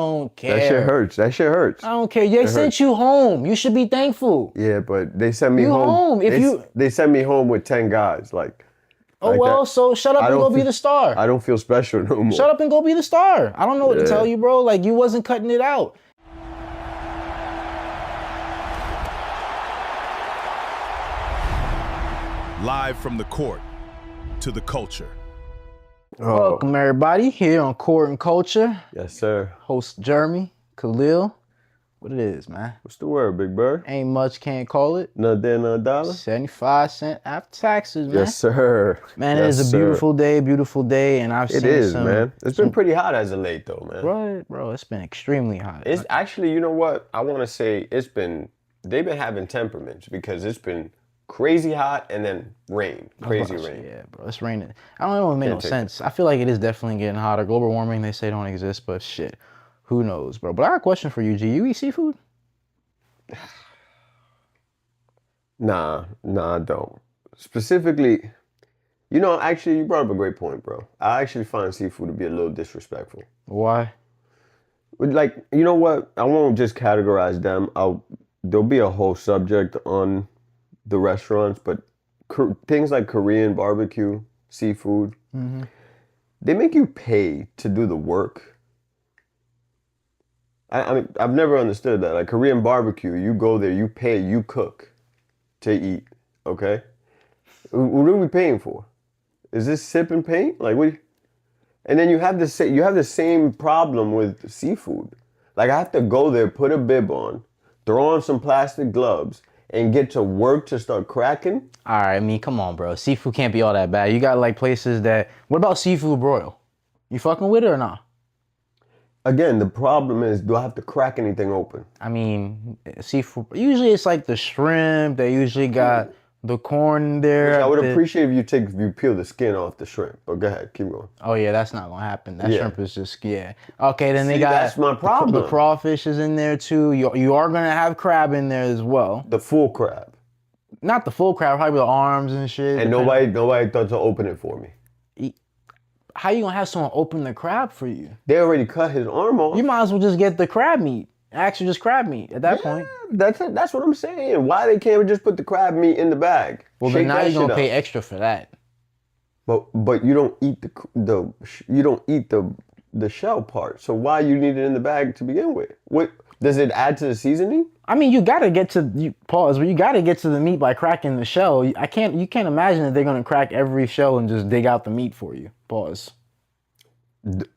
don't care. That shit hurts. That shit hurts. I don't care. They sent you home. You should be thankful. Yeah, but they sent me home. They sent me home with 10 guys. Oh, well, so shut up and go be the star. I don't feel special no more. Shut up and go be the star. I don't know what to tell you, bro. Like, you wasn't cutting it out. Live from the court to the culture. Welcome, everybody, here on Court and Culture. Yes, sir. Host Jeremy, Khalil. What it is, man? What's the word, Big Bird? Ain't much, can't call it. Not there, not a dollar? 75 cents after taxes, man. Yes, sir. Man, it is a beautiful day, and I've seen It is, man. It's been pretty hot as of late, though, man. Right, bro, it's been extremely hot. It's actually, you know what? I want to say they've been having temperaments because it's been crazy hot and then rain. Crazy rain. Yeah, bro, it's raining. I don't know if it made no sense. I feel like it is definitely getting hotter. Global warming, they say don't exist, but shit, who knows, bro? But I got a question for you, G. You eat seafood? Nah, I don't. Specifically, actually, you brought up a great point, bro. I actually find seafood to be a little disrespectful. Why? Like, you know what? I won't just categorize them. There'll be a whole subject on the restaurants, but things like Korean barbecue, seafood, they make you pay to do the work. I mean, I've never understood that. Like Korean barbecue, you go there, you pay, you cook to eat, okay? What are we paying for? Is this sip and paint? Like what? And then you have the same problem with seafood. Like I have to go there, put a bib on, throw on some plastic gloves, and get to work to start cracking? All right, I mean, come on, bro. Seafood can't be all that bad. You got like places that... What about seafood broil? You fucking with it or not? Again, the problem is, do I have to crack anything open? I mean, seafood... Usually it's like the shrimp. They usually got the corn in there. Which I would appreciate if you peel the skin off the shrimp. But go ahead, keep going. Oh, yeah, that's not going to happen. That shrimp is just... Yeah. Okay, then they got... That's my problem. The crawfish is in there, too. You are going to have crab in there as well. The full crab. Not the full crab, probably the arms and shit. And nobody thought to open it for me. How you gonna have someone open the crab for you? They already cut his arm off. You might as well just get the crab meat. Actually, just crab meat at that point. That's what I'm saying. Why they can't just put the crab meat in the bag? Well, then now you're gonna pay extra for that. But you don't eat the shell part. So why you need it in the bag to begin with? What does it add to the seasoning? I mean, you gotta get to you gotta get to the meat by cracking the shell. You can't imagine that they're gonna crack every shell and just dig out the meat for you. Pause.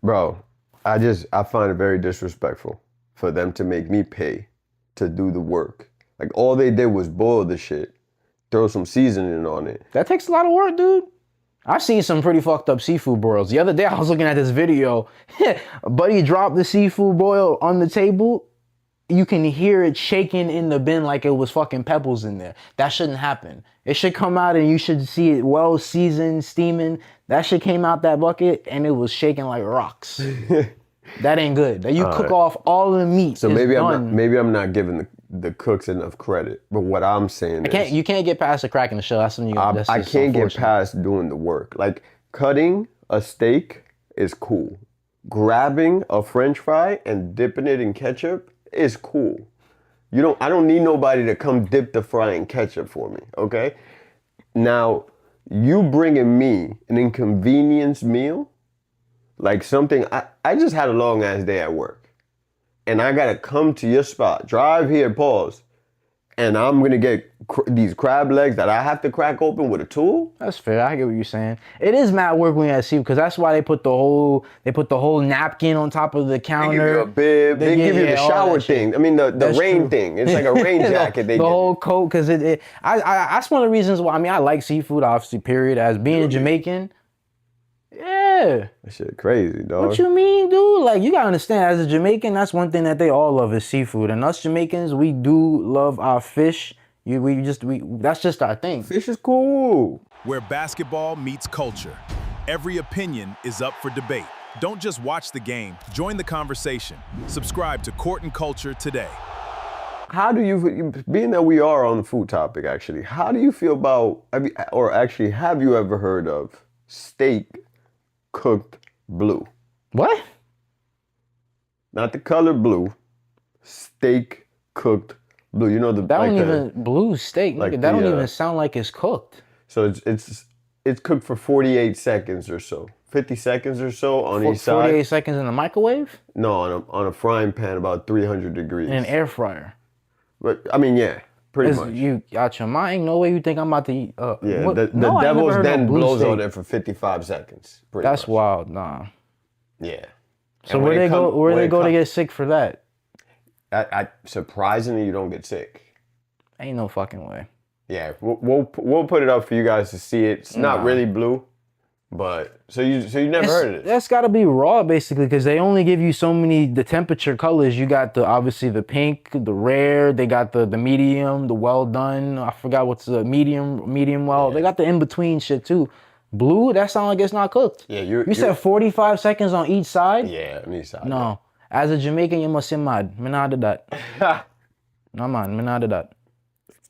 Bro, I find it very disrespectful for them to make me pay to do the work. Like all they did was boil the shit, throw some seasoning on it. That takes a lot of work, dude. I've seen some pretty fucked up seafood broils. The other day I was looking at this video. Buddy dropped the seafood broil on the table. You can hear it shaking in the bin like it was fucking pebbles in there. That shouldn't happen. It should come out and you should see it well seasoned, steaming. That shit came out that bucket and it was shaking like rocks. That ain't good. You cook off all the meat. So maybe I'm not giving the cooks enough credit. But what I'm saying is you can't get past the cracking the shell. That's something I can't get past doing the work. Like cutting a steak is cool. Grabbing a French fry and dipping it in ketchup is cool. I don't need nobody to come dip the fry in ketchup for me, okay? Now, you bringing me an inconvenience meal, like something, I just had a long ass day at work and I gotta come to your spot, drive here, pause, and I'm gonna get these crab legs that I have to crack open with a tool? That's fair. I get what you're saying. It is mad work when you have seafood because that's why they put the whole napkin on top of the counter. They give you a bib. They give you the shower thing. I mean the rain thing. It's like a rain jacket. The whole coat because that's one of the reasons why. I mean, I like seafood, obviously. Period. As being a Jamaican. Yeah. That shit crazy, dog. What you mean, dude? Like, you gotta understand, as a Jamaican, that's one thing that they all love is seafood. And us Jamaicans, we do love our fish. That's just our thing. Fish is cool. Where basketball meets culture. Every opinion is up for debate. Don't just watch the game, join the conversation. Subscribe to Court and Culture today. How do you, being that we are on the food topic actually, how do you feel about, have you ever heard of steak cooked blue? What? not the color blue, steak cooked blue. You know the That like don't the, even blue steak. like Nigga, that the, don't even sound like it's cooked. so it's cooked for 48 seconds or so, 50 seconds or so on each side. 48 seconds in the microwave? No, on a frying pan about 300 degrees. In an air fryer. But I mean, yeah, pretty much. You out your mind? Ain't no way you think I'm about to eat. Yeah, what? the No, I ain't never devil's heard no den blue blows steak. on there for 55 seconds. Pretty That's much. wild, nah. Yeah. So And where when they it go? come- Where when they it go to come- get sick for that? Surprisingly, you don't get sick. Ain't no fucking way. Yeah, we'll put it up for you guys to see it. It's not really blue, but so you never heard of it. That's got to be raw basically, because they only give you so many the temperature colors. You got the obviously the pink, the rare. They got the medium, the well done. I forgot what's the medium well. They got the in between shit too. Blue, that sounds like it's not cooked. Yeah, You said 45 seconds on each side. Yeah, on each side. No, as a Jamaican, you must say mad. Me not do that. No man, me not do that.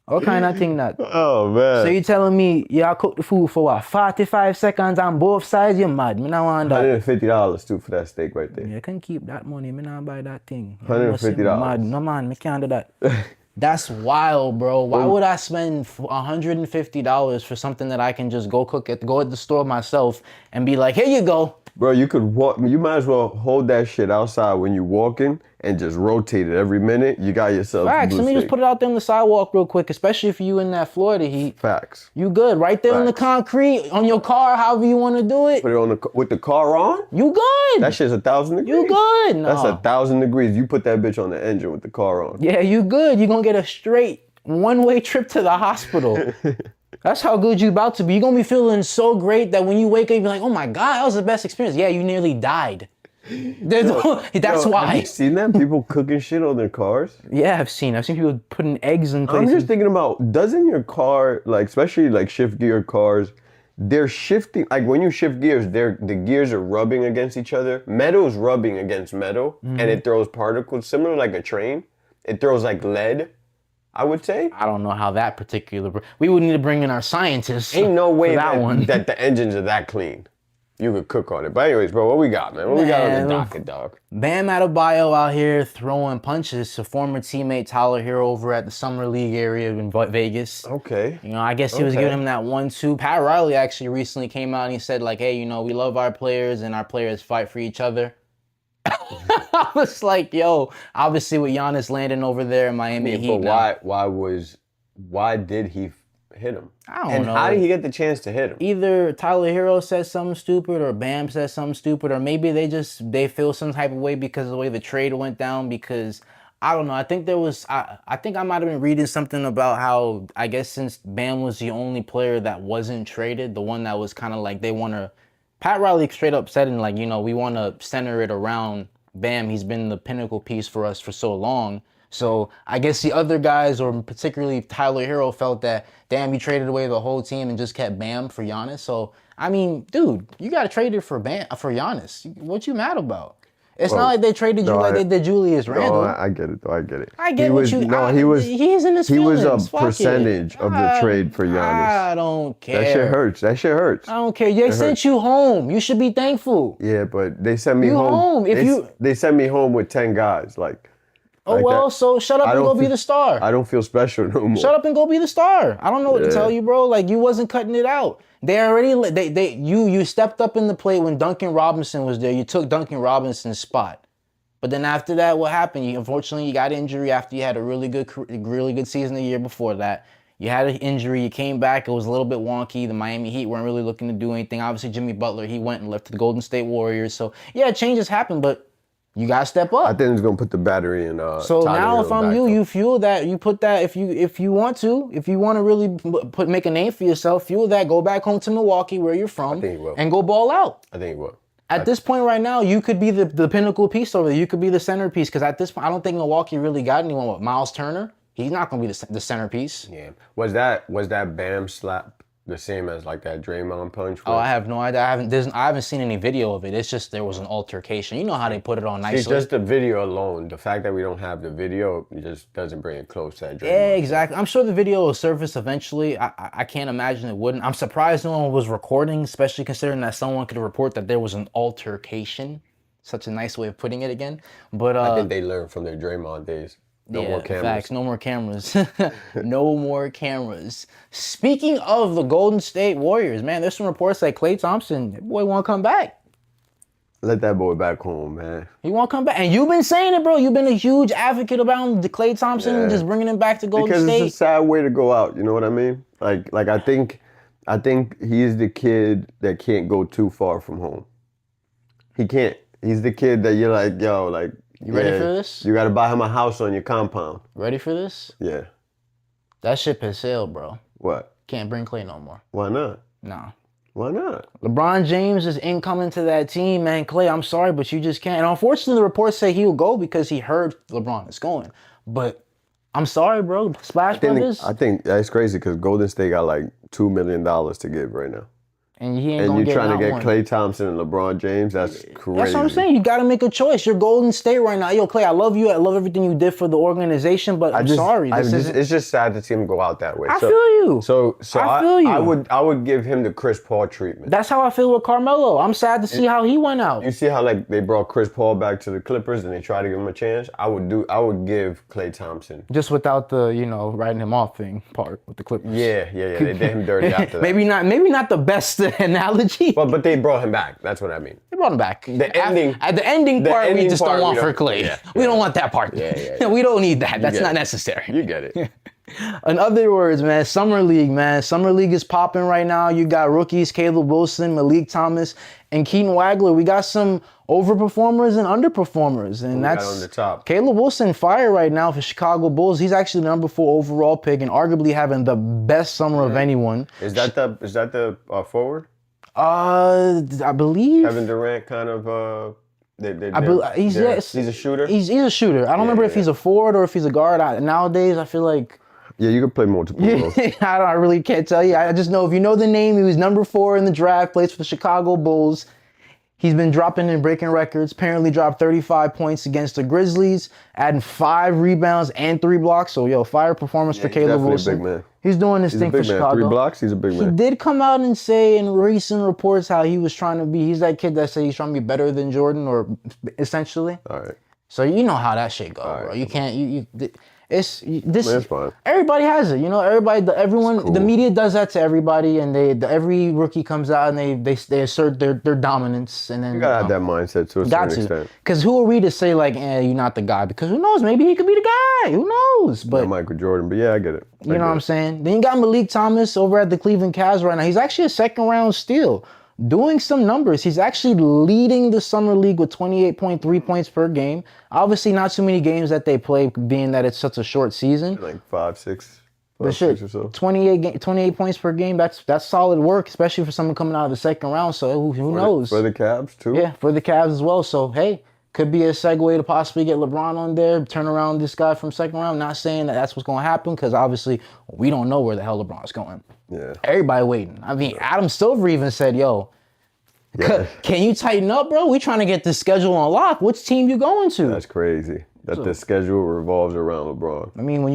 What kind of thing that? Oh man. So you telling me y'all cook the food for what? 45 seconds on both sides? You mad? Me not want that. $150 too for that steak right there. You can keep that money. Me not buy that thing. $150. Mad. No man, me can't do that. That's wild, bro. Why would I spend $150 for something that I can just go at the store myself and be like, here you go. Bro, you could walk. You might as well hold that shit outside when you walking and just rotate it every minute. You got yourself. Facts. Let me just put it out there on the sidewalk real quick, especially if you in that Florida heat. Facts. You good right there on the concrete, on your car, however you want to do it. Put it on with the car on. You good. That shit's 1,000 degrees. You good. No. That's 1,000 degrees. You put that bitch on the engine with the car on. Yeah, you good. You're going to get a straight one-way trip to the hospital. That's how good you about to be. You're going to be feeling so great that when you wake up, you're like, oh my God, that was the best experience. Yeah, you nearly died. That's why. Have you seen that? People cooking shit on their cars? Yeah, I've seen people putting eggs in places. I'm just thinking about, doesn't your car, like, especially like shift gear cars, they're shifting, like when you shift gears, the gears are rubbing against each other. Metal's rubbing against metal, and it throws particles, similar like a train. It throws like lead, I would say. I don't know how that particular... We would need to bring in our scientists. Ain't no way that that the engines are that clean. You could cook on it. But anyways, bro, what we got, man? What we got on the docket, dog? Bam Adebayo out here throwing punches to former teammate Tyler Herro over at the Summer League area in Vegas. Okay. You know, I guess he was giving him that 1-2. Pat Riley actually recently came out and he said, like, hey, you know, we love our players and our players fight for each other. I was like, yo, obviously with Giannis landing over there in Miami Heat. But why did he hit him? I don't know. And how did he get the chance to hit him? Either Tyler Herro said something stupid or Bam said something stupid, or maybe they feel some type of way because of the way the trade went down, because I don't know. I think I think I might have been reading something about how, I guess since Bam was the only player that wasn't traded, the one that was kind of like Pat Riley straight up said, like, you know, we want to center it around Bam. He's been the pinnacle piece for us for so long. So I guess the other guys, or particularly Tyler Herro, felt that, damn, you traded away the whole team and just kept Bam for Giannis. So, I mean, dude, you got to trade it for Giannis. What you mad about? It's not like they traded you like they did Julius Randle. No, I get it, though. I get it. I get he's in his feelings. He was a percentage of the trade for Giannis. I don't care. That shit hurts. That shit hurts. I don't care. They sent you home. You should be thankful. Yeah, but they sent me home. They sent me home with 10 guys. Like, oh, like well, that. so shut up and go be the star. I don't feel special no more. Shut up and go be the star. I don't know what to tell you, bro. Like, you wasn't cutting it out. You stepped up in the plate when Duncan Robinson was there. You took Duncan Robinson's spot. But then after that, what happened? Unfortunately, you got injury after you had a really good season the year before that. You had an injury. You came back. It was a little bit wonky. The Miami Heat weren't really looking to do anything. Obviously, Jimmy Butler, he went and left to the Golden State Warriors. So, yeah, changes happen, but you got to step up. I think it's going to put the battery in So Tyler now Herro if I'm you, you fuel that. You put that, if you want to really make a name for yourself, fuel that. Go back home to Milwaukee, where you're from, and go ball out. I think he will. At this point right now, you could be the pinnacle piece over there. You could be the centerpiece, because at this point, I don't think Milwaukee really got anyone with Miles Turner. He's not going to be the centerpiece. Yeah. Was that Bam slap the same as like that Draymond punch? Oh, I have no idea. I haven't seen any video of it. It's just there was an altercation. You know how they put it on nicely. It's just the video alone. The fact that we don't have the video just doesn't bring it close to that Draymond. Yeah, exactly. I'm sure the video will surface eventually. I can't imagine it wouldn't. I'm surprised no one was recording, especially considering that someone could report that there was an altercation. Such a nice way of putting it again. But I think they learned from their Draymond days. No more cameras. Facts, no more cameras. No more cameras. Speaking of the Golden State Warriors, man, there's some reports that Klay Thompson, that boy, won't come back. Let that boy back home, man. He won't come back. And you've been saying it, bro. You've been a huge advocate about the Klay Thompson and just bringing him back to Golden State. Because it's a sad way to go out. You know what I mean? Like I think he's the kid that can't go too far from home. He can't. He's the kid that you're like, yo, like, you ready for this? You got to buy him a house on your compound. Ready for this? Yeah. That ship has sailed, bro. What? Can't bring Klay no more. Why not? Nah. Why not? LeBron James is incoming to that team, man. Klay, I'm sorry, but you just can't. And unfortunately, the reports say he'll go because he heard LeBron is going. But I'm sorry, bro. Splash Brothers. I think that's crazy because Golden State got like $2 million to give right now. And he ain't and gonna you're get trying to get one. Klay Thompson and LeBron James. That's crazy. That's what I'm saying. You got to make a choice. You're Golden State right now. Yo, Klay, I love you. I love everything you did for the organization, but I'm sorry. It's just sad to see him go out that way. I feel you. So I feel you. I would give him the Chris Paul treatment. That's how I feel with Carmelo. I'm sad to see how he went out. You see how like they brought Chris Paul back to the Clippers and they tried to give him a chance? I would give Klay Thompson. Just without the, writing him off thing part with the Clippers. Yeah. They did him dirty after that. Maybe not the best analogy. But they brought him back. That's what I mean. They brought him back. At the ending part, we just don't want for Klay. Yeah, we don't want that part. Yeah. We don't need that. That's not necessary. You get it. In other words, man, Summer League, man. Summer League is popping right now. You got rookies, Caleb Wilson, Malik Thomas, and Keaton Wagler. We got some overperformers and underperformers. And that's on the top. Caleb Wilson fire right now for Chicago Bulls. He's actually the number 4 overall pick and arguably having the best summer of anyone. Is that the forward? I believe Kevin Durant kind of he's a shooter. He's a shooter. I don't remember if he's a forward or if he's a guard. Nowadays, I feel like you can play multiple roles. I really can't tell you. I just know if you know the name, he was number 4 in the draft. Plays for the Chicago Bulls. He's been dropping and breaking records. Apparently dropped 35 points against the Grizzlies, adding 5 rebounds and 3 blocks. So, fire performance for Caleb Wilson. A big man. He's doing this thing for Chicago. 3 blocks, he's a big man. He did come out and say in recent reports how he was trying to be, he's that kid that said he's trying to be better than Jordan, or essentially. All right. So you know how that shit goes, bro. You can't, it's fine. Everybody has it, everyone, the media does that to everybody, and every rookie comes out and they assert their dominance, and then you gotta have that mindset to a certain extent. Because who are we to say like, you're not the guy? Because who knows? Maybe he could be the guy. Who knows? But Michael Jordan. But I get it. You know what I'm saying? Then you got Malik Thomas over at the Cleveland Cavs right now. He's actually a 2nd round steal. Doing some numbers. He's actually leading the Summer League with 28.3 points per game. Obviously, not too many games that they play, being that it's such a short season. Like 5, 6 or so. 28 points per game. That's solid work, especially for someone coming out of the 2nd round. So who knows? For the Cavs too. Yeah, for the Cavs as well. So hey, could be a segue to possibly get LeBron on there, turn around this guy from 2nd round. Not saying that that's what's going to happen, because obviously we don't know where the hell LeBron's going. Yeah. Everybody waiting. I mean, Adam Silver even said, can you tighten up, bro? We trying to get this schedule on lock. Which team you going to? That's crazy. The schedule revolves around LeBron. I mean, when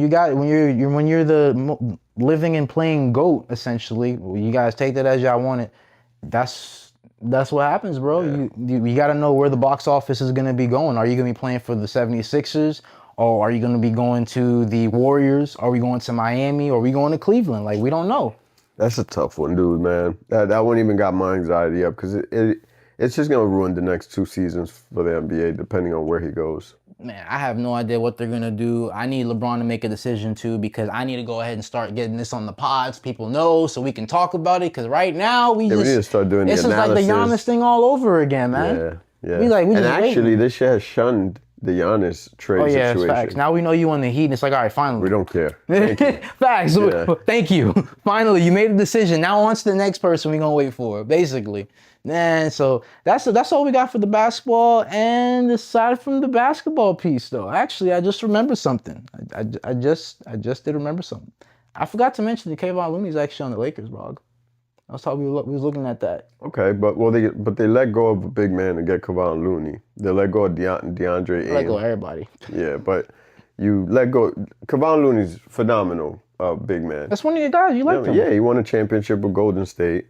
you're the living and playing GOAT, essentially, you guys take that as y'all want it. That's what happens, bro. Yeah. You got to know where the box office is going to be going. Are you going to be playing for the 76ers? Or are you going to be going to the Warriors? Are we going to Miami? Or are we going to Cleveland? Like, we don't know. That's a tough one, dude, man. That one even got my anxiety up, because it's just going to ruin the next 2 seasons for the NBA, depending on where he goes. Man, I have no idea what they're going to do. I need LeBron to make a decision, too, because I need to go ahead and start getting this on the pods. People know, so we can talk about it, because right now we need to start doing the analysis. This is like the Giannis thing all over again, man. Yeah. This shit has shunned the Giannis trade situation. Facts. Now we know you on the Heat, and it's like, all right, finally. We don't care. Thank you. Facts. Yeah. Thank you. Finally, you made a decision. Now on to the next person we're going to wait for, basically. Man, so that's all we got for the basketball. And aside from the basketball piece, though, actually, I just remembered something. I just did remember something. I forgot to mention that Kevon Looney's actually on the Lakers, bro. I was talking. We was looking at that. Okay, but they let go of a big man to get Kevon Looney. They let go of DeAndre Ayton. Let go of everybody. Yeah, but you let go. Kevon Looney's phenomenal, big man. That's one of your guys. You like him. Yeah, he won a championship with Golden State.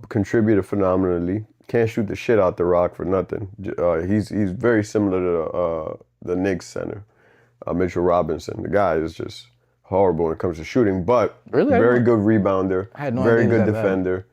Contributed phenomenally. Can't shoot the shit out the rock for nothing. He's very similar to the Knicks center, Mitchell Robinson. The guy is just horrible when it comes to shooting, but very good rebounder, I had no very idea good that defender,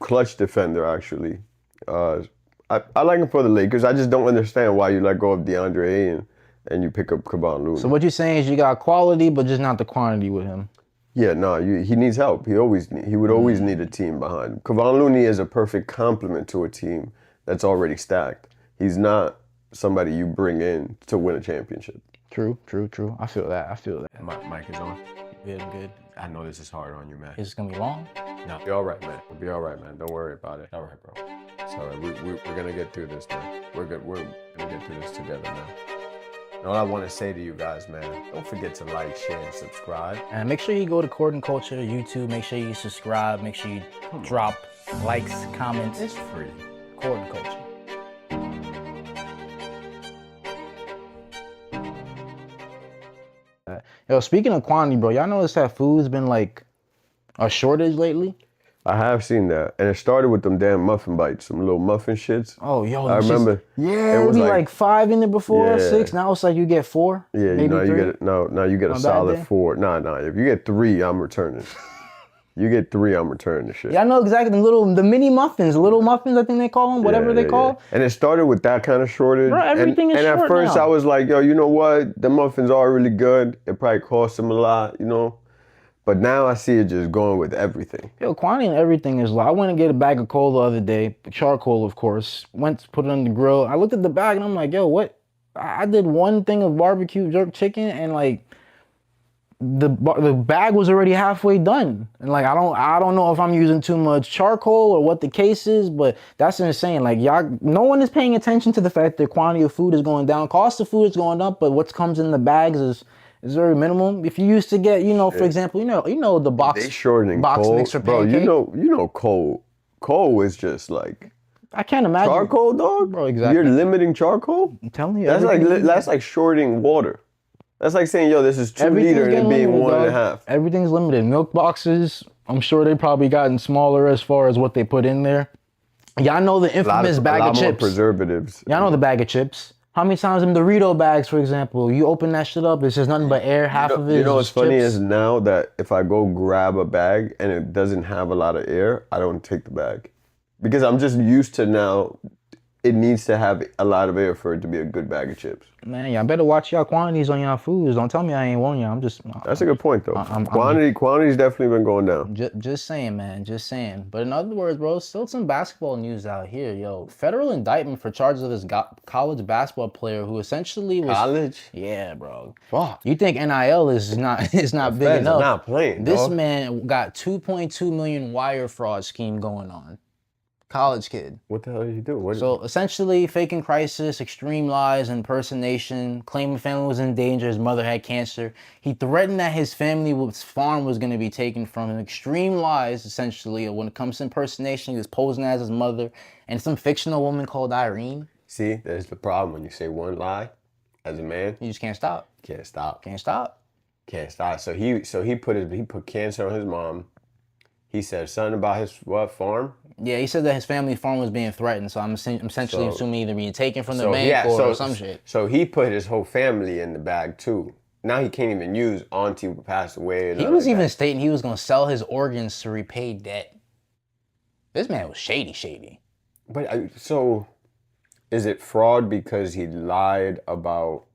clutch defender actually. I like him for the Lakers. I just don't understand why you let go of DeAndre Ayton and you pick up Kevon Looney. So what you're saying is you got quality, but just not the quantity with him. Yeah, no, he needs help. He would always need a team behind him. Kevon Looney is a perfect complement to a team that's already stacked. He's not somebody you bring in to win a championship. True. I feel that. Mic is on. Good. I know this is hard on you, man. Is this gonna be long? No, be all right, man. We'll be all right, man. Don't worry about it. All right, bro. It's all right. We're gonna get through this, man. We're good. We're gonna get through this together, man. And all I want to say to you guys, man, don't forget to like, share, and subscribe. And make sure you go to Court and Culture YouTube. Make sure you subscribe. Make sure you drop likes, comments. It's free. Court and Culture. Yo, speaking of quantity, bro, y'all notice that food's been like a shortage lately? I have seen that, and it started with them damn muffin bites, some little muffin shits. Oh, yo, I remember. Yeah, it was like 5 in there before, 6. Now it's like you get 4. Yeah, maybe you 3. get it. No, you get a solid 4. Nah. If you get 3, I'm returning. You get 3, I'm returning the shit. Yeah, I know exactly the mini muffins, little muffins, I think they call them, whatever they call. And it started with that kind of shortage. Bro, everything is short And at first now. I was like, yo, you know what? The muffins are really good. It probably costs them a lot, you know. But now I see it just going with everything. Yo, quantity and everything is low. I went and get a bag of coal the other day, charcoal, of course. Went to put it on the grill. I looked at the bag and I'm like, yo, what? I did one thing of barbecue jerk chicken and like the bag was already halfway done. And like I don't know if I'm using too much charcoal or what the case is, but that's insane. Like no one is paying attention to the fact that the quantity of food is going down. Cost of food is going up, but what comes in the bags is very minimal. If you used to get, for example, you know the box. They shortening box coal, mixer bro. pancake. You know coal. Coal is just like I can't imagine charcoal, dog. Bro, exactly. You're limiting charcoal. I'm telling you, That's like shorting water. That's like saying, yo, this is 2 liters and it being limited, 1.5. Everything's limited. Milk boxes, I'm sure they probably gotten smaller as far as what they put in there. Y'all know the infamous bag of chips. A lot more preservatives. Y'all know the bag of chips. How many times in Dorito bags, for example, you open that shit up, it's just nothing but air, half of it is You know what's chips. funny is now that if I go grab a bag and it doesn't have a lot of air, I don't take the bag. Because I'm just used to now, it needs to have a lot of air for it to be a good bag of chips. Man, y'all better watch y'all quantities on y'all foods. Don't tell me I ain't warning y'all. I'm just... That's a good point, though. Quantity's definitely been going down. Just saying, man. Just saying. But in other words, bro, still some basketball news out here. Yo, federal indictment for charges of this college basketball player who essentially was... College? Yeah, bro. Fuck. You think NIL is not big enough? Not playing, This dog. man got 2.2 million wire fraud scheme going on. College kid. What the hell did he do? So essentially, faking crisis, extreme lies, impersonation, claiming family was in danger, his mother had cancer. He threatened that his family's farm was going to be taken from him. Extreme lies, essentially. When it comes to impersonation, he was posing as his mother and some fictional woman called Irene. See, that's the problem. When you say one lie, as a man, You just can't stop. can't stop. Can't stop. Can't stop. So he put cancer on his mom. He said something about his farm? Yeah, he said that his family farm was being threatened, so I'm essentially assuming either being taken from the bank or some shit. So he put his whole family in the bag too. Now he can't even use auntie who passed away. He was even stating he was going to sell his organs to repay debt. This man was shady. But so, is it fraud because he lied about?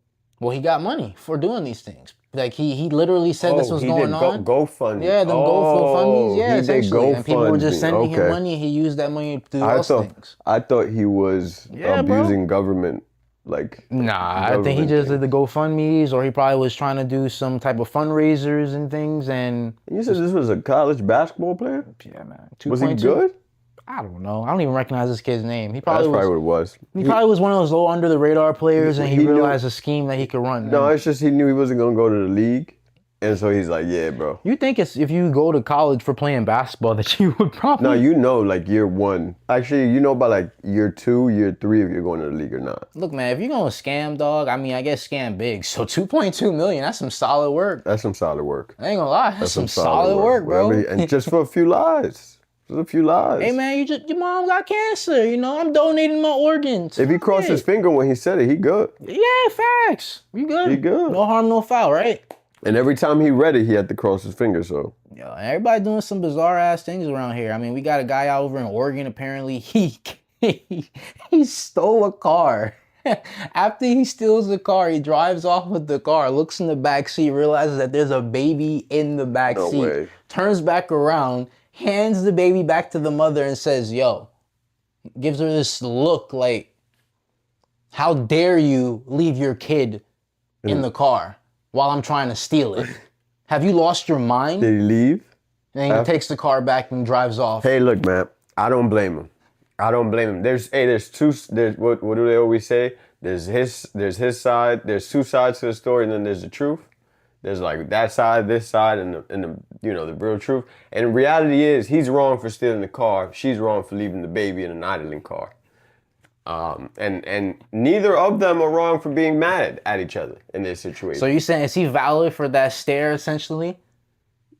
Well, he got money for doing these things. Like he literally said this was going on. GoFundMe. Yeah, them GoFundMes. Yeah, essentially. And people were just sending him Okay. money. He used that money to do those things. I thought he was abusing government. Nah, I think he just did the GoFundMes, or he probably was trying to do some type of fundraisers and things. And You said this was a college basketball player? yeah, man. Was he 2.2? good? I don't know. I don't even recognize this kid's name. That's probably what it was. He probably was one of those low under the radar players, and he realized a scheme that he could run. No, it's just he knew he wasn't gonna go to the league, and so he's like, "Yeah, bro." You think it's if you go to college for playing basketball that you would probably... No, you know, like year 1. Actually, you know by like year 2, year 3 if you're going to the league or not. Look, man, if you're going to scam, dog, I mean, I guess scam big. So 2.2 million, that's some solid work. That's some solid work. I ain't gonna lie, that's some solid work, bro. And just for a few lies. There's a few lies. Hey man, your mom got cancer. You know, I'm donating my organs. If he crossed his finger when he said it, he good. Yeah, facts. You good? He good. No harm, no foul, right? And every time he read it, he had to cross his finger. So Yo, everybody doing some bizarre ass things around here. I mean, we got a guy out over in Oregon. Apparently, he stole a car. After he steals the car, he drives off with the car, looks in the back seat, realizes that there's a baby in the back seat, way. turns back around, hands the baby back to the mother and says, yo, gives her this look like, how dare you leave your kid in the car while I'm trying to steal it? Have you lost your mind? did he leave? And he takes the car back and drives off. Hey, look, man. I don't blame him. I don't blame him. There's what do they always say? There's his side. There's two sides to the story, and then there's the truth. There's like that side, this side, and the the real truth. And the reality is, he's wrong for stealing the car. She's wrong for leaving the baby in an idling car. And neither of them are wrong for being mad at each other in this situation. So you saying, is he valid for that stare, essentially?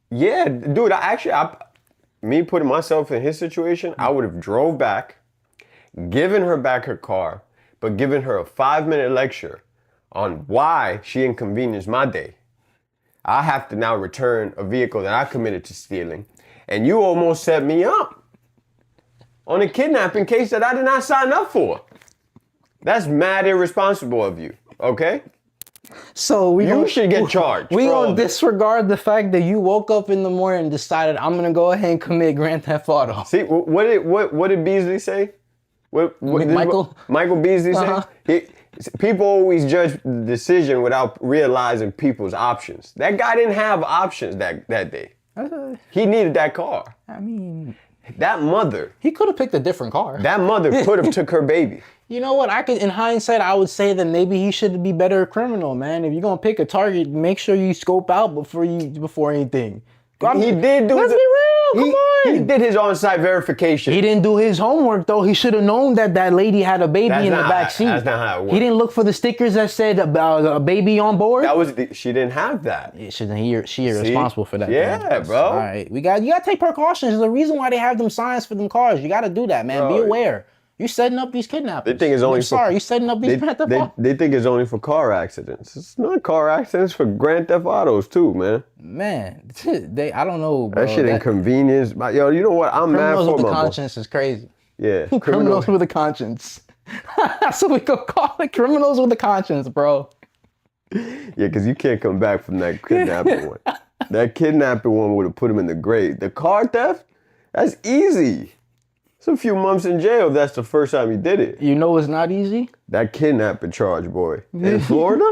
Yeah, dude. Me putting myself in his situation, I would have drove back, given her back her car, but given her a 5-minute lecture on why she inconvenienced my day. I have to now return a vehicle that I committed to stealing, and you almost set me up on a kidnapping case that I did not sign up for. That's mad irresponsible of you, okay? So You should get charged. We for all gonna this. disregard the fact that you woke up in the morning and decided, I'm gonna go ahead and commit Grand Theft Auto. See, what did Beasley say? What Michael Beasley Uh-huh. say? People always judge the decision without realizing people's options. That guy didn't have options that day. He needed that car. I mean, That mother he could have picked a different car. could have took her baby. You know what? In hindsight, I would say that maybe he should be better criminal, man. If you're gonna pick a target, make sure you scope out before anything. He did do. Let's be real. Come on. He did his on-site verification. He didn't do his homework though. He should have known that that lady had a baby That's in the not back how- seat. that's not how it works. He didn't look for the stickers that said about a baby on board. She didn't have that. She irresponsible for that. Yeah, thing. bro. All right, you gotta take precautions. There's a reason why they have them signs for them cars. You gotta do that, man. Be Bro. aware. You setting up these kidnappers. They think it's only you setting up these Grand Theft Auto. they think it's only for car accidents. It's not car accidents, for Grand Theft Autos too, man. Man, I don't know, bro. That shit inconvenience. Yo, you know what? I'm mad Criminals for with the my boy. conscience is crazy. Yeah, Criminals with a conscience. That's what we could call it. Criminals with a conscience, bro. Yeah, because you can't come back from that kidnapping one. That kidnapping one would have put him in the grave. The car theft, that's easy. It's a few months in jail. That's the first time he did it. You know it's not easy? That kidnapping charge, boy, in Florida.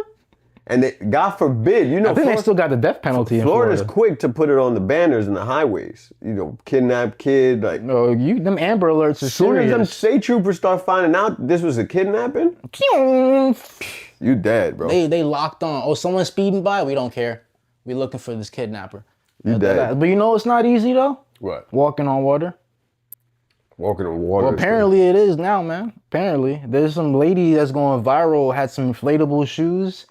And God forbid, you know, I think they still got the death penalty in Florida. Florida's quick to put it on the banners and the highways. You know, kidnap kid, like. No, them Amber Alerts is As soon as them serious. state troopers start finding out this was a kidnapping, you dead, bro. They locked on. Oh, someone's speeding by? We don't care. We looking for this kidnapper. You dead. But you know it's not easy though? What? Walking on water. Walking on water. Well, apparently it is now, man. Apparently. There's some lady that's going viral, had some inflatable shoes,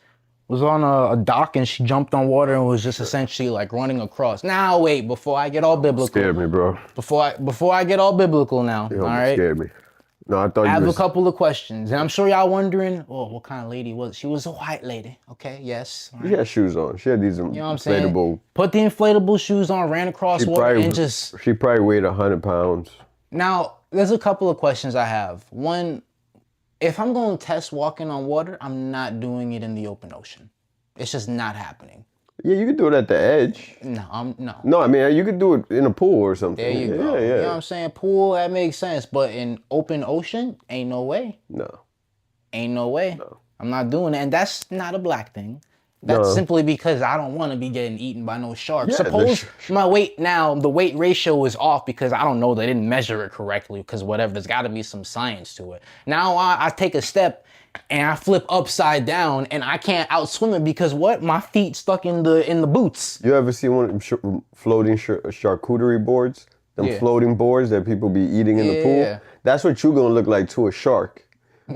was on a dock and she jumped on water and was just essentially like running across. Now wait, before I get all biblical. Scared me, bro. Before I get all biblical now. You all almost right. scared me. No, I thought I have you a was. couple of questions. And I'm sure y'all wondering, what kind of lady was she? Was a white lady. Okay, yes. All She right. had shoes on. She had these You know what I'm saying? inflatable. Put the inflatable shoes on, ran across water, and just... She probably weighed 100 pounds. Now, there's a couple of questions I have. One, if I'm going to test walking on water, I'm not doing it in the open ocean. It's just not happening. Yeah, you could do it at the edge. No. No, I mean, you could do it in a pool or something. There you go. Yeah, yeah. You know what I'm saying? Pool, that makes sense. But in open ocean, ain't no way. No. Ain't no way. No. I'm not doing it. And that's not a black thing. That's simply because I don't want to be getting eaten by no shark. Yeah, Suppose my weight now, the weight ratio is off because I don't know, they didn't measure it correctly because whatever, there's got to be some science to it. Now I take a step and I flip upside down and I can't outswim it because what? My feet stuck in the boots. You ever see one of them floating charcuterie boards? Them Yeah. floating boards that people be eating in the pool? Yeah. That's what you gonna look like to a shark.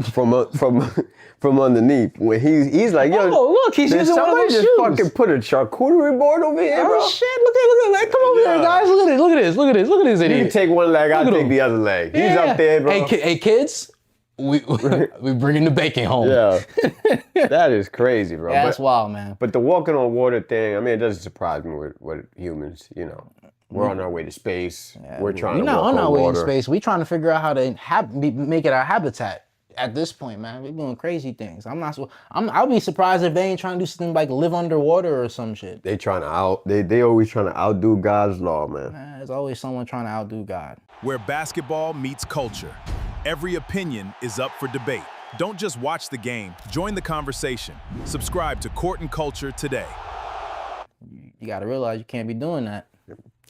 from underneath. When he's like, yo, Oh, look, he's did using one of somebody those just shoes. fucking put a charcuterie board over here, bro? Oh shit! Look at that! Come over here, guys! Look at this You idiot! can take one leg, I'll Look at take him. the other leg. He's Yeah. up there, bro. Hey, kids, we bringing the bacon home. Yeah, that is crazy, bro. Yeah, that's wild, man. But the walking on water thing, I mean, it doesn't surprise me with humans. You know, we're on our way to space. We're trying to We're not walk on our way in water. space. We're trying to figure out how to make it our habitat. At this point, man, we're doing crazy things. I'll be surprised if they ain't trying to do something like live underwater or some shit. They trying to they always trying to outdo God's law, man. There's always someone trying to outdo God. Where basketball meets culture. Every opinion is up for debate. Don't just watch the game, join the conversation. Subscribe to Court and Culture today. You got to realize you can't be doing that.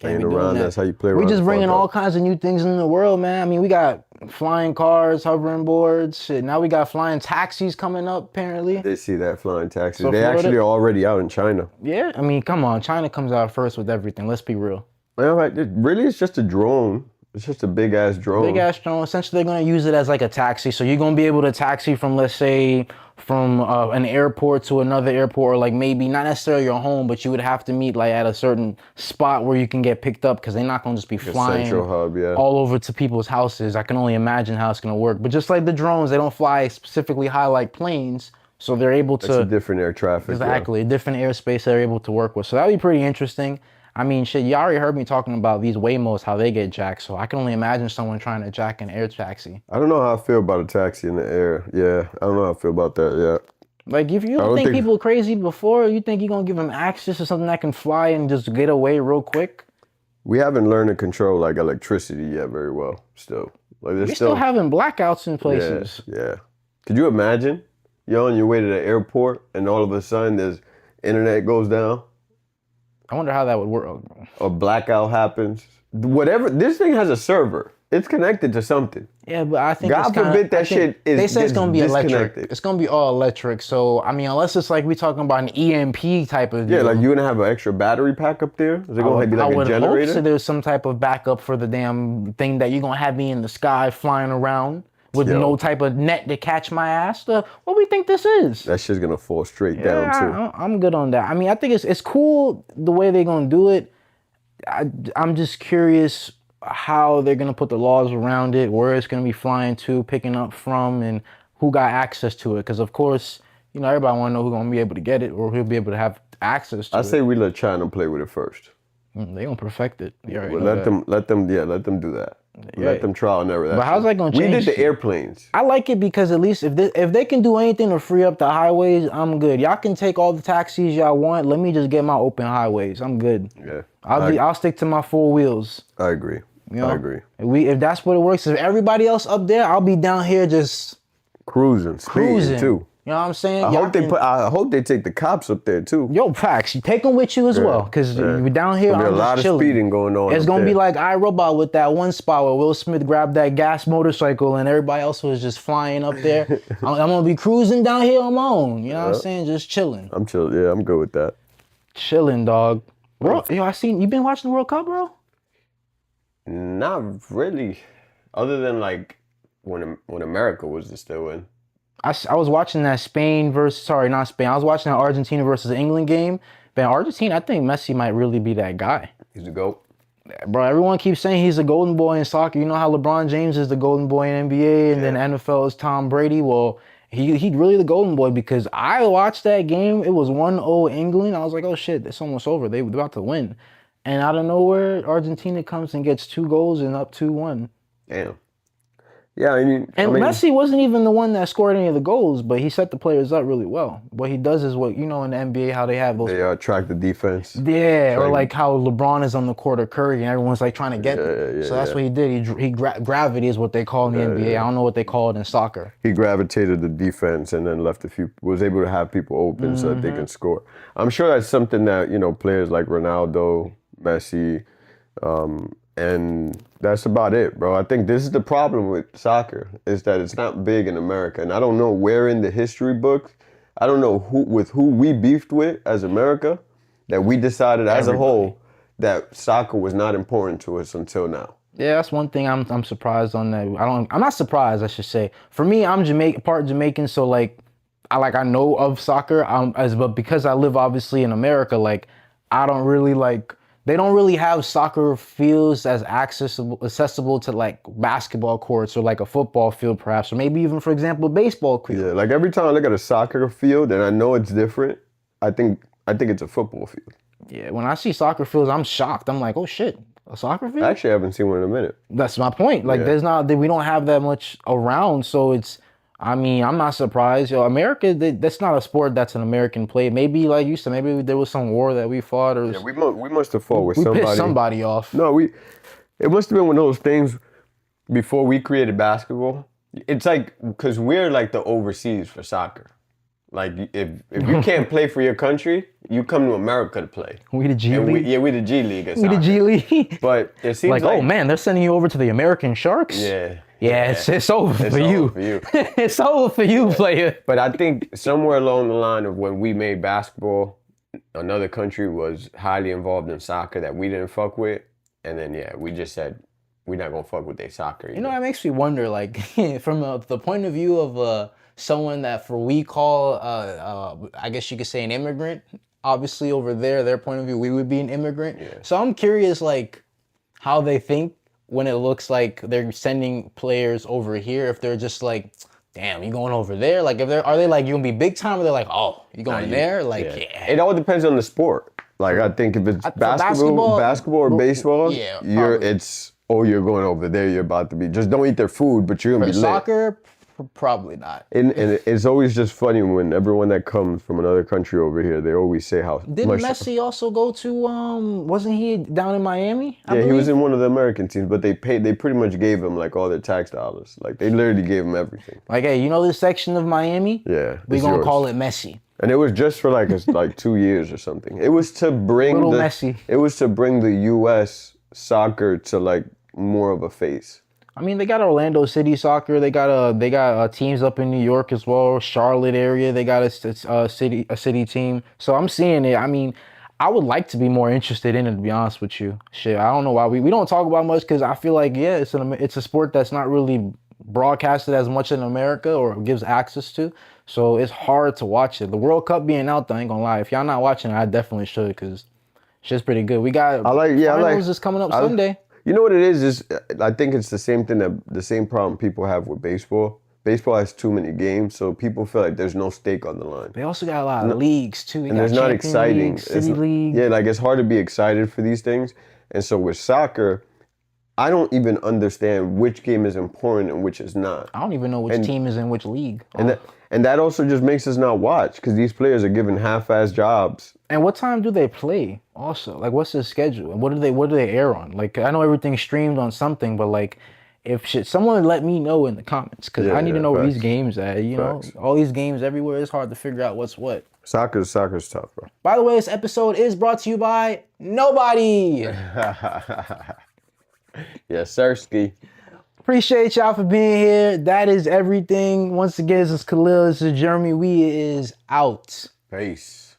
Playing around, that's how you play around. We just the bringing fuck all up. kinds of new things in the world, man. I mean, we got flying cars, hovering boards, shit. Now we got flying taxis coming up, apparently. They see that flying taxi. So They Florida- actually are already out in China. Yeah, I mean, come on. China comes out first with everything. Let's be real. Well, like, really, it's just a drone. It's just a big ass drone. Big ass drone. Essentially, they're going to use it as like a taxi. So you're going to be able to taxi from, let's say, from an airport to another airport, or like maybe not necessarily your home, but you would have to meet like at a certain spot where you can get picked up, because they're not going to just be flying central hub, yeah. all over to people's houses. I can only imagine how it's going to work. But just like the drones, they don't fly specifically high like planes, so they're able to... It's a different air traffic. Exactly, a different airspace they're able to work with. So that'd be pretty interesting. I mean, shit, you already heard me talking about these Waymos, how they get jacked. So I can only imagine someone trying to jack an air taxi. I don't know how I feel about a taxi in the air. Yeah, I don't know how I feel about that. Yeah. Like, if you don't think people crazy before, you think you're going to give them access to something that can fly and just get away real quick? We haven't learned to control like electricity yet very well. Still, like We're still having blackouts in places. Yeah. Could you imagine? You're on your way to the airport and all of a sudden there's internet goes down. I wonder how that would work. A blackout happens. Whatever. This thing has a server. It's connected to something. Yeah, but I think God it's kinda, forbid that shit is They say it's gonna be electric. disconnected. It's gonna be all electric. So I mean, unless it's like we talking about an EMP type of deal. Yeah, like you're gonna have an extra battery pack up there. Is it gonna be like a generator? Hope so there's some type of backup for the damn thing that you're gonna have me in the sky flying around with no type of net to catch my ass. What we think this is? That shit's gonna fall straight down too. I'm good on that. I mean, I think it's cool the way they're gonna do it. I'm just curious how they're gonna put the laws around it, where it's gonna be flying to, picking up from, and who got access to it. Because of course, you know, everybody wanna know who's gonna be able to get it or who'll be able to have access to it. I say we let China play with it first. They gonna perfect it. Let them do that. Let them trial and error that. But how's that gonna change? We did the airplanes. I like it because at least if they can do anything to free up the highways, I'm good. Y'all can take all the taxis y'all want. Let me just get my open highways. I'm good. Yeah. I'll stick to my 4 wheels. I agree. You know? I agree. If that's what it works, if everybody else up there, I'll be down here just cruising too. You know what I'm saying? I hope they take the cops up there too. Yo, facts. You take them with you as well, because you're down here. There's a lot of chilling. speeding going on. It's gonna be like iRobot with that one spot where Will Smith grabbed that gas motorcycle and everybody else was just flying up there. I'm gonna be cruising down here on my own. You know what I'm saying? Just chilling. I'm chill. Yeah, I'm good with that. Chilling, dog. Bro, yo, you been watching the World Cup, bro? Not really, other than like when America was still in. I was watching that I was watching that Argentina versus England game. Man, Argentina, I think Messi might really be that guy. He's the GOAT. Bro, everyone keeps saying he's the golden boy in soccer. You know how LeBron James is the golden boy in NBA and then NFL is Tom Brady? Well, he's really the golden boy because I watched that game. It was 1-0 England. I was like, oh shit, it's almost over. They're about to win. And out of nowhere, Argentina comes and gets 2 goals and up 2-1. Damn. Yeah, I mean, Messi wasn't even the one that scored any of the goals, but he set the players up really well. What he does is what, you know, in the NBA, how they have those... They track the defense. Yeah, or like how LeBron is on the court of Curry and everyone's like trying to get them. So that's what he did. Gravity is what they call in the NBA. I don't know what they call it in soccer. He gravitated the defense and then was able to have people open so that they can score. I'm sure that's something that, you know, players like Ronaldo, Messi, and that's about it, bro. I think this is the problem with soccer, is that it's not big in America. And I don't know where in the history books, I don't know who we beefed with as America, that we decided as a whole that soccer was not important to us until now. Yeah, that's one thing I'm surprised on that. I'm not surprised, I should say. For me, I'm part Jamaican, so like I know of soccer. But because I live obviously in America, like I don't really like they don't really have soccer fields as accessible to like basketball courts or like a football field perhaps, or maybe even for example baseball field. Yeah, like every time I look at a soccer field and I know it's different, I think it's a football field. Yeah, when I see soccer fields, I'm shocked. I'm like, oh shit, a soccer field? Actually, I haven't seen one in a minute. That's my point. Like, we don't have that much around, so I mean, I'm not surprised. Yo, America, that's not a sport that's an American play. Maybe, like you said, maybe there was some war that we fought, or We must have fought with somebody. We pissed somebody off. No, it must have been one of those things before we created basketball. It's like, because we're like the overseas for soccer. Like, if you can't play for your country, you come to America to play. We the G League? We the G League. We the G League? But it seems like, oh man, they're sending you over to the American Sharks? Yeah. Yeah, it's over for you. It's over for you, player. But I think somewhere along the line of when we made basketball, another country was highly involved in soccer that we didn't fuck with. And then, we just said, we're not going to fuck with their soccer either. You know, that makes me wonder, like, from the point of view of someone that we call, I guess you could say an immigrant, obviously over there, their point of view, we would be an immigrant. Yeah. So I'm curious, like, how they think when it looks like they're sending players over here, if they're just like, damn, you going over there? Like, are they like, you gonna be big time, or they're like, oh, you going there? Like, yeah. It all depends on the sport. Like, I think if it's basketball or baseball, you're going over there, you're about to be, just don't eat their food, but you're gonna be lit. Soccer, probably not. And it's always just funny when everyone that comes from another country over here, they always say how Didn't Messi also go to, wasn't he down in Miami? Yeah, he was in one of the American teams, but they pretty much gave him like all their tax dollars. Like, they literally gave him everything. Like, hey, you know this section of Miami? Yeah. We're going to call it Messi. And it was just for like 2 years or something. It was to bring Messi. It was to bring the U.S. soccer to like more of a face. I mean, they got Orlando City Soccer. They got teams up in New York as well, Charlotte area. They got a city team. So I'm seeing it. I mean, I would like to be more interested in it, to be honest with you. Shit, I don't know why we don't talk about much, because I feel like it's a sport that's not really broadcasted as much in America or gives access to. So it's hard to watch it. The World Cup being out, though, I ain't gonna lie. If y'all not watching it, I definitely should, because shit's pretty good. We got finals is coming up Sunday. You know what it is I think it's the same problem people have with baseball. Baseball has too many games, so people feel like there's no stake on the line. They also got a lot of leagues too. And there's not exciting. City League. Yeah, like, it's hard to be excited for these things. And so with soccer, I don't even understand which game is important and which is not. I don't even know which team is in which league. And that also just makes us not watch, because these players are given half-ass jobs. And what time do they play also? Like, what's the schedule? And what do they air on? Like, I know everything's streamed on something, but like, someone let me know in the comments, because I need to know where these games at. You know, all these games everywhere. It's hard to figure out what's what. Soccer's tough, bro. By the way, this episode is brought to you by nobody. Yes, sirski. Appreciate y'all for being here. That is everything. Once again, this is Khalil. This is Jeremy. We is out. Peace.